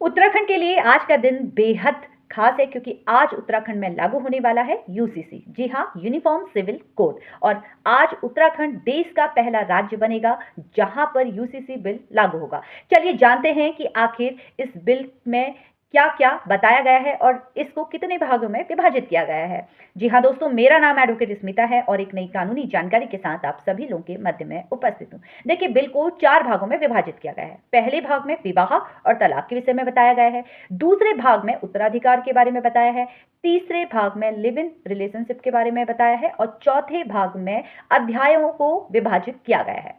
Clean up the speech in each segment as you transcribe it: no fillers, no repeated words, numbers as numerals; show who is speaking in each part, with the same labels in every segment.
Speaker 1: उत्तराखंड के लिए आज का दिन बेहद खास है क्योंकि आज उत्तराखंड में लागू होने वाला है यूसीसी। जी हाँ, यूनिफॉर्म सिविल कोड। और आज उत्तराखंड देश का पहला राज्य बनेगा जहां पर यूसीसी बिल लागू होगा। चलिए जानते हैं कि आखिर इस बिल में क्या क्या बताया गया है और इसको कितने भागों में विभाजित किया गया है। जी हाँ दोस्तों, मेरा नाम एडवोकेट स्मिता है और एक नई कानूनी जानकारी के साथ आप सभी लोगों के मध्य में उपस्थित हूँ। देखिए, बिल को 4 भागों में विभाजित किया गया है। पहले भाग में विवाह और तलाक के विषय में बताया गया है। दूसरे भाग में उत्तराधिकार के बारे में बताया है। तीसरे भाग में लिव इन रिलेशनशिप के बारे में बताया है और चौथे भाग में अध्यायों को विभाजित किया गया है।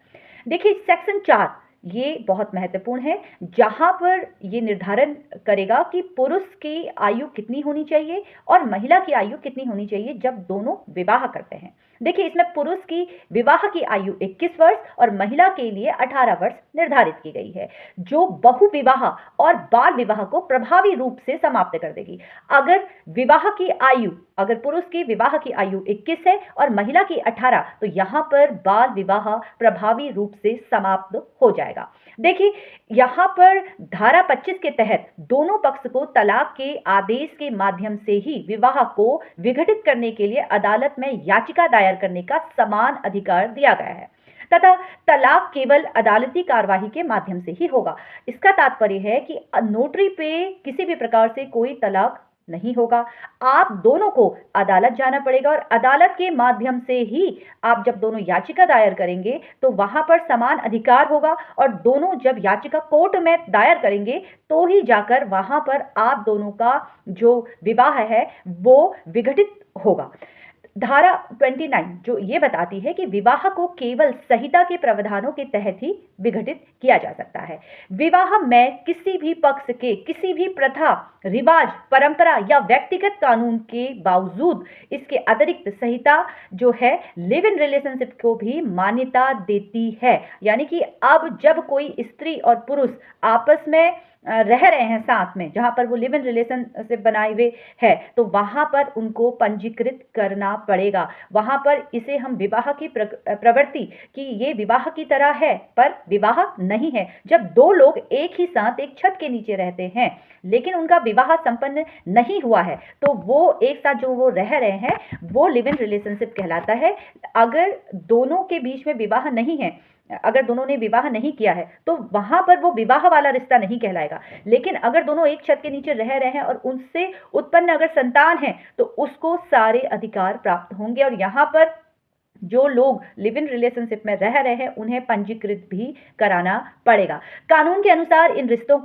Speaker 1: देखिए, सेक्शन 4 ये बहुत महत्वपूर्ण है, जहां पर ये निर्धारण करेगा कि पुरुष की आयु कितनी होनी चाहिए और महिला की आयु कितनी होनी चाहिए जब दोनों विवाह करते हैं। देखिए, इसमें पुरुष की विवाह की आयु 21 वर्ष और महिला के लिए 18 वर्ष निर्धारित की गई है, जो बहुविवाह और बाल विवाह को प्रभावी रूप से समाप्त कर देगी। अगर पुरुष की विवाह की आयु 21 है और महिला की 18, तो यहां पर बाल विवाह प्रभावी रूप से समाप्त हो जाएगा। देखिए, यहां पर धारा 25 के तहत दोनों पक्ष को तलाक के आदेश के माध्यम से ही विवाह को विघटित करने के लिए अदालत में याचिका दायर करने का समान अधिकार दिया गया है तथा तलाक केवल अदालती कार्यवाही के माध्यम से ही होगा। इसका तात्पर्य है कि नोटरी पे किसी भी प्रकार से कोई तलाक नहीं होगा। आप दोनों को अदालत जाना पड़ेगा और अदालत के माध्यम से ही आप जब दोनों याचिका दायर करेंगे तो वहां पर समान अधिकार होगा और दोनों जब याचिका कोर्ट में दायर करेंगे तो ही जाकर वहां पर आप दोनों का जो विवाह है वो विघटित होगा। धारा 29 जो ये बताती है कि विवाह को केवल संहिता के प्रावधानों के तहत ही विघटित किया जा सकता है। विवाह में किसी भी पक्ष के किसी भी प्रथा, रिवाज, परंपरा या व्यक्तिगत कानून के बावजूद इसके अतिरिक्त संहिता जो है लिव इन रिलेशनशिप को भी मान्यता देती है। यानी कि अब जब कोई स्त्री और पुरुष आपस में रह रहे हैं साथ में, जहां पर वो लिव इन रिलेशनशिप बनाए हुए है, तो वहां पर उनको पंजीकृत करना पड़ेगा। वहां पर इसे हम विवाह की प्रवृत्ति कि ये विवाह की तरह है पर विवाह नहीं है। जब दो लोग एक ही साथ एक छत के नीचे रहते हैं लेकिन उनका विवाह संपन्न नहीं हुआ है तो वो एक साथ जो वो रह रहे हैं वो लिव इन रिलेशनशिप कहलाता है। अगर दोनों के बीच में विवाह नहीं है, अगर दोनों ने विवाह नहीं किया है तो वहां पर वो विवाह वाला रिश्ता नहीं कहलाएगा। लेकिन अगर दोनों एक छत के नीचे रह रहे हैं और उनसे उत्पन्न अगर संतान है तो उसको सारे अधिकार प्राप्त होंगे और यहां पर जो लोग लिव इन रिलेशनशिप में रह रहे हैं उन्हें पंजीकृत भी कराना पड़ेगा। कानून के अनुसार इन रिश्तों